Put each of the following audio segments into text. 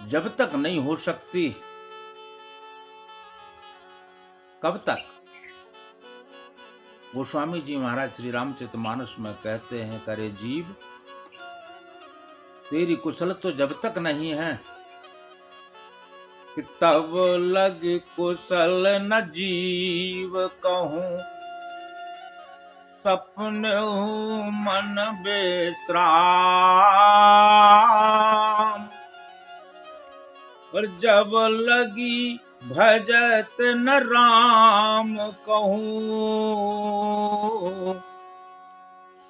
जब तक नहीं हो सकती कब तक? गोस्वामी जी महाराज श्री रामचरितमानस में कहते हैं, करे जीव तेरी कुशल तो जब तक नहीं है कि तब लग कुशल न जीव कहूं, सपने मन बेश्राम। पर जब लगी भजत न राम कहूं,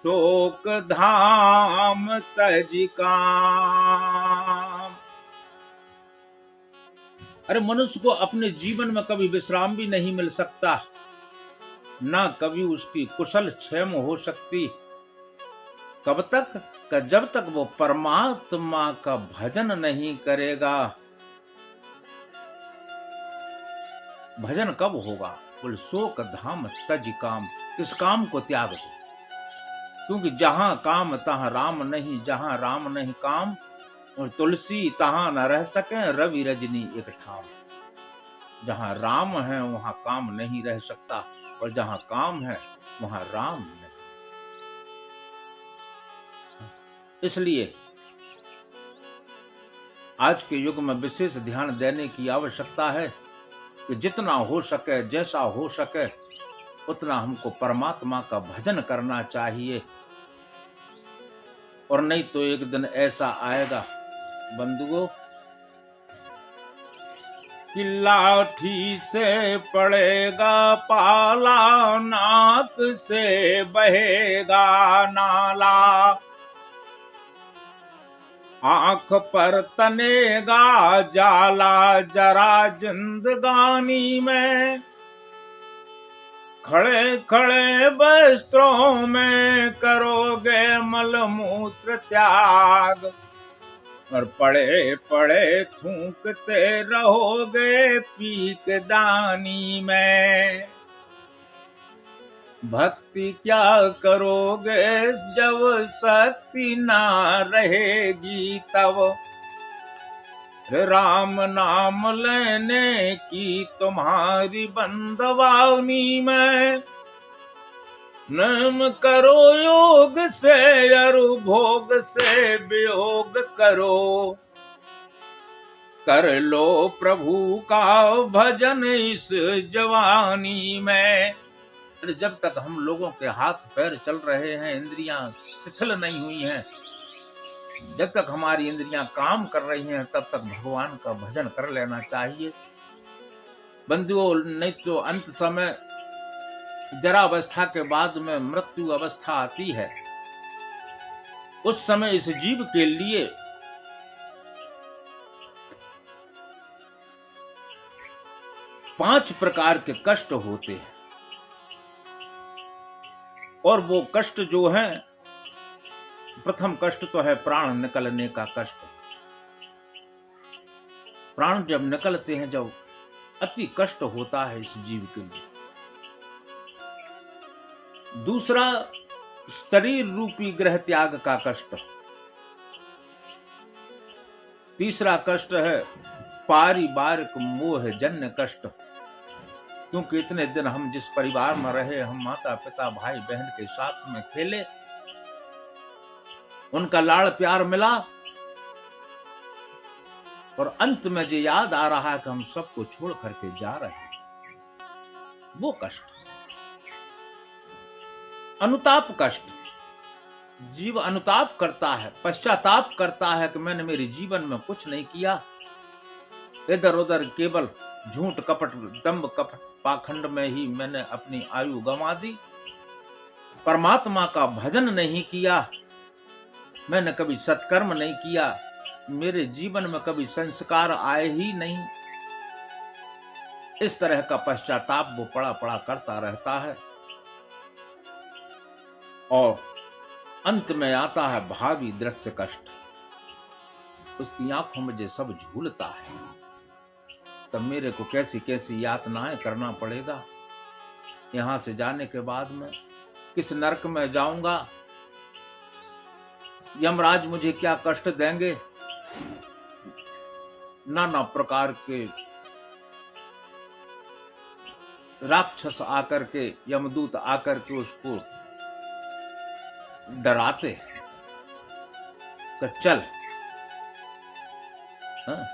शोक धाम तज काम। अरे मनुष्य को अपने जीवन में कभी विश्राम भी नहीं मिल सकता, ना कभी उसकी कुशल क्षेम हो सकती। कब तक? कि जब तक वो परमात्मा का भजन नहीं करेगा। भजन कब होगा? बोले शोक धाम तज काम, इस काम को त्याग दो, क्योंकि जहां काम तहां राम नहीं, जहां राम नहीं काम, और तुलसी तहां न रह सके रवि रजनी एक ठाम। जहां राम है वहां काम नहीं रह सकता, और जहां काम है वहां राम नहीं। इसलिए आज के युग में विशेष ध्यान देने की आवश्यकता है कि जितना हो सके, जैसा हो सके, उतना हमको परमात्मा का भजन करना चाहिए। और नहीं तो एक दिन ऐसा आएगा बंधुओं कि लाठी से पड़ेगा पाला, नाक से बहेगा नाला, आंख पर तनेगा जाला, जरा जिंदगानी में खड़े खड़े वस्त्रों में करोगे मलमूत्र त्याग, और पड़े पड़े थूकते रहोगे पीक दानी में। भक्ति क्या करोगे जब शक्ति ना रहेगी तब, राम नाम लेने की तुम्हारी बंदवानी में। नेम करो योग से अरु भोग से वियोग करो, कर लो प्रभु का भजन इस जवानी में। जब तक हम लोगों के हाथ पैर चल रहे हैं, इंद्रियां शिथिल नहीं हुई हैं, जब तक हमारी इंद्रियां काम कर रही हैं, तब तक भगवान का भजन कर लेना चाहिए बंधुओं। नहीं तो अंत समय जरावस्था के बाद में मृत्यु अवस्था आती है। उस समय इस जीव के लिए पांच प्रकार के कष्ट होते हैं, और वो कष्ट जो है, प्रथम कष्ट तो है प्राण निकलने का कष्ट। प्राण जब निकलते हैं, जब अति कष्ट होता है इस जीव के लिए। दूसरा शरीर रूपी ग्रह त्याग का कष्ट। तीसरा कष्ट है पारिवारिक मोह जन्य कष्ट, क्योंकि इतने दिन हम जिस परिवार में रहे, हम माता पिता भाई बहन के साथ में खेले, उनका लाड़ प्यार मिला, और अंत में जो याद आ रहा है कि हम सबको छोड़ करके जा रहे हैं, वो कष्ट। अनुताप कष्ट, जीव अनुताप करता है, पश्चाताप करता है कि मैंने मेरे जीवन में कुछ नहीं किया, इधर उधर केवल झूठ कपट दंभ कपट पाखंड में ही मैंने अपनी आयु गंवा दी, परमात्मा का भजन नहीं किया, मैंने कभी सत्कर्म नहीं किया, मेरे जीवन में कभी संस्कार आए ही नहीं। इस तरह का पश्चाताप वो पड़ा पड़ा करता रहता है, और अंत में आता है भावी दृश्य कष्ट। उसकी आंखों में जो सब झूलता है, तब मेरे को कैसी कैसी यातनाएं करना पड़ेगा। यहां से जाने के बाद में किस नरक में जाऊंगा, यमराज मुझे क्या कष्ट देंगे। नाना प्रकार के राक्षस आकर के, यमदूत आकर के उसको डराते हैं कि चल। हाँ?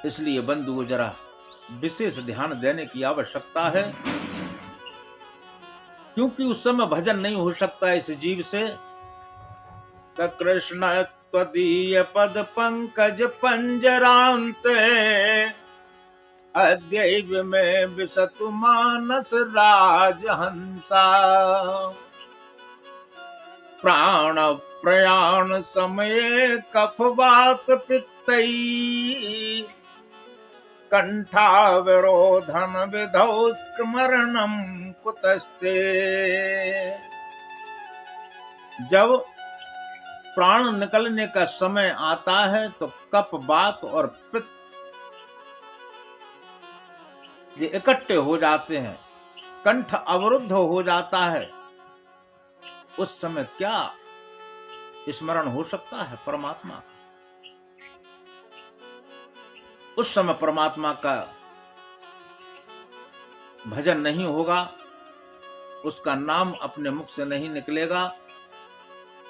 इसलिए बंधुओं जरा विशेष ध्यान देने की आवश्यकता है, क्योंकि उस समय भजन नहीं हो सकता इस जीव से। कृष्ण त्वदीय पद पंकज पंजरांते, अद्यैव में विसतु मानस राजहंसा। प्राण प्रयाण समय कफवात पित्तै, कंठाविरोधन विधौ स्मरणम कुतस्ते। जब प्राण निकलने का समय आता है तो कफ, वात और पित्त ये इकट्ठे हो जाते हैं, कंठ अवरुद्ध हो जाता है। उस समय क्या स्मरण हो सकता है परमात्मा का? उस समय परमात्मा का भजन नहीं होगा, उसका नाम अपने मुख से नहीं निकलेगा।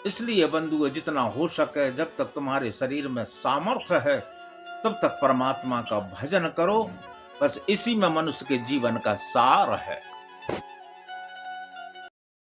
इसलिए बंधुओं, जितना हो सके, जब तक तुम्हारे शरीर में सामर्थ्य है तब तक परमात्मा का भजन करो। बस इसी में मनुष्य के जीवन का सार है।